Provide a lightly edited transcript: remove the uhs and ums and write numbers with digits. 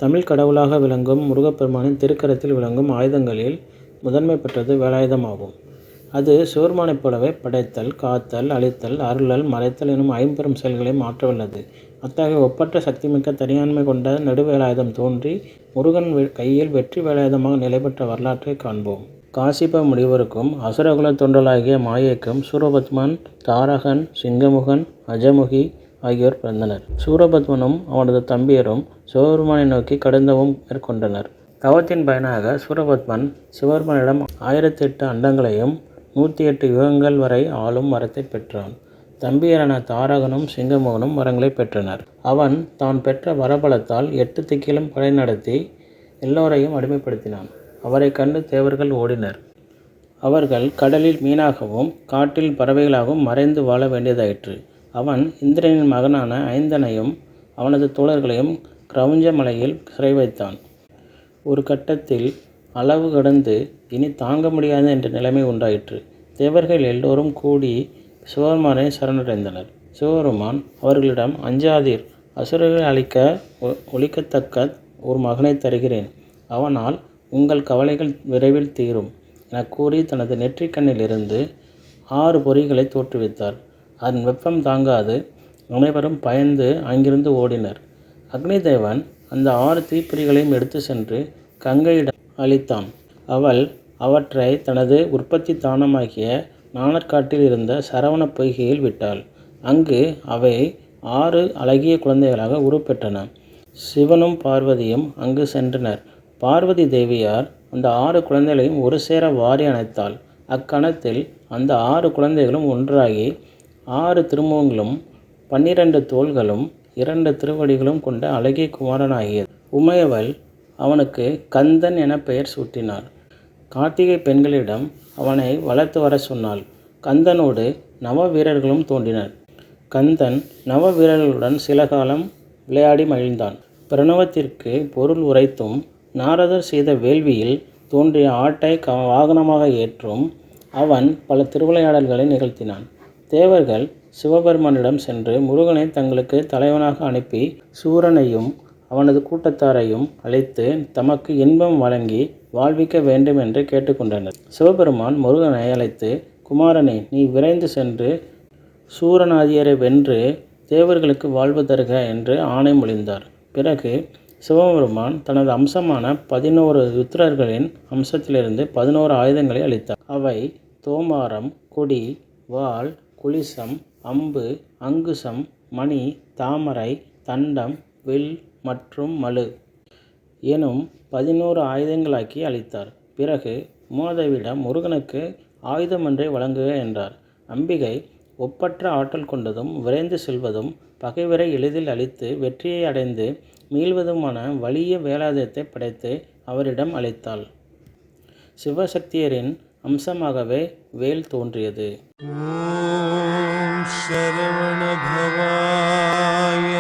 தமிழ் கடவுளாக விளங்கும் முருகப்பெருமானின் திருக்கரத்தில் விளங்கும் ஆயுதங்களில் முதன்மை பெற்றது வேலாயுதமாகும். அது சிவபெருமானைப் போலவே படைத்தல், காத்தல், அழித்தல், அருளல், மறைத்தல் எனும் ஐம்பெரும் செயல்களை மாற்றவல்லது. அத்தகைய ஒப்பற்ற சக்திமிக்க தனியாண்மை கொண்ட நெடுவேலாயுதம் தோன்றி முருகன் கையில் வெற்றி வேலாயுதமாக நிலைபெற்ற வரலாற்றை காண்போம். காசிப முனிவருக்கும் அசுரகுல தோன்றலாகிய மாயைக்கும் சூரபத்மன், தாரகன், சிங்கமுகன், அஜமுகி ஆகியோர் பிறந்தனர். சூரபத்மனும் அவனது தம்பியரும் சிவபெருமானை நோக்கி கடுந்தவம் மேற்கொண்டனர். தவத்தின் பயனாக சூரபத்மன் சிவபெருமானிடம் 1008 அண்டங்களையும் 108 யுகங்கள் வரை ஆளும் வரத்தை பெற்றான். தம்பியரான தாரகனும் சிங்கமுகனும் வரங்களை பெற்றனர். அவன் தான் பெற்ற வரபலத்தால் 8 திக்கிலும் படை நடத்தி எல்லோரையும் அடிமைப்படுத்தினான். அவரை கண்டு தேவர்கள் ஓடினர். அவர்கள் கடலில் மீனாகவும் காட்டில் பறவைகளாகவும் மறைந்து வாழ வேண்டியதாயிற்று. அவன் இந்திரனின் மகனான ஐந்தனையும் அவனது தோழர்களையும் கிரவுஞ்ச மலையில் சிறை வைத்தான். ஒரு கட்டத்தில் அளவு கடந்து இனி தாங்க முடியாது என்ற நிலைமை உண்டாயிற்று. தேவர்கள் எல்லோரும் கூடி சிவபெருமானை சரணடைந்தனர். சிவபெருமான் அவர்களிடம், அஞ்சாதீர், அசுரர்களை அழிக்க ஒழிக்கத்தக்க ஒரு மகனை தருகிறேன். அவனால் உங்கள் கவலைகள் விரைவில் தீரும் என கூறி தனது நெற்றிக்கண்ணிலிருந்து 6 பொறிகளை தோற்றுவித்தார். அதன் வெப்பம் தாங்காது அனைவரும் பயந்து அங்கிருந்து ஓடினர். அக்னிதேவன் அந்த 6 தீப்பொறிகளையும் எடுத்து சென்று கங்கையிடம் அளித்தான். அவள் அவற்றை தனது உற்பத்தி தானமாகிய நாணற்காட்டில் இருந்த சரவண பொய்கையில் விட்டாள். அங்கு அவை 6 அழகிய குழந்தைகளாக உருப்பெற்றன. சிவனும் பார்வதியும் அங்கு சென்றனர். பார்வதி தேவியார் அந்த 6 குழந்தைகளையும் ஒரு சேர வாரி அணைத்தாள். அக்கணத்தில் அந்த 6 குழந்தைகளும் ஒன்றாகி 6 திருமுகங்களும் 12 தோள்களும் 2 திருவடிகளும் கொண்ட அழகிய குமாரனாகியது. உமையவள் அவனுக்கு கந்தன் என பெயர் சூட்டினார். கார்த்திகை பெண்களிடம் அவனை வளர்த்து வர சொன்னாள். கந்தனோடு நவ வீரர்களும் தோன்றினர். கந்தன் நவ வீரர்களுடன் சில காலம் விளையாடி மகிழ்ந்தான். பிரணவத்திற்கு பொருள் உரைத்தும் நாரதர் செய்த வேள்வியில் தோன்றிய ஆட்டை வாகனமாக ஏற்றும் அவன் பல திருவிளையாடல்களை நிகழ்த்தினான். தேவர்கள் சிவபெருமானிடம் சென்று முருகனை தங்களுக்கு தலைவனாக அனுப்பி சூரனையும் அவனது கூட்டத்தாரையும் அழைத்து தமக்கு இன்பம் வழங்கி வாழ்விக்க வேண்டும் என்று கேட்டுக்கொண்டனர். சிவபெருமான் முருகனை அழைத்து, குமாரனே, நீ விரைந்து சென்று சூரநாதியரை வென்று தேவர்களுக்கு வாழ்வு தருக என்று ஆணை மொழிந்தார். பிறகு சிவபெருமான் தனது அம்சமான 11 ருத்ரர்களின் அம்சத்திலிருந்து 11 ஆயுதங்களை அளித்தார். அவை தோமாரம், கொடி, வாள், குலிசம், அம்பு, அங்குசம், மணி, தாமரை, தண்டம், வில் மற்றும் மழு எனும் 11 ஆயுதங்களாக்கி அளித்தார். பிறகு உமாதேவியிடம் முருகனுக்கு ஆயுதமொன்றை வழங்குக என்றார். அம்பிகை ஒப்பற்ற ஆற்றல் கொண்டதும் விரைந்து செல்வதும் பகைவரை எளிதில் அழித்து வெற்றியை அடைந்து மீள்வதுமான வலிய வேலாயுதத்தை படைத்து அவரிடம் அளித்தாள். சிவசக்தியரின் அம்சமாகவே வேல் தோன்றியது. ஓம் சரவண பவாய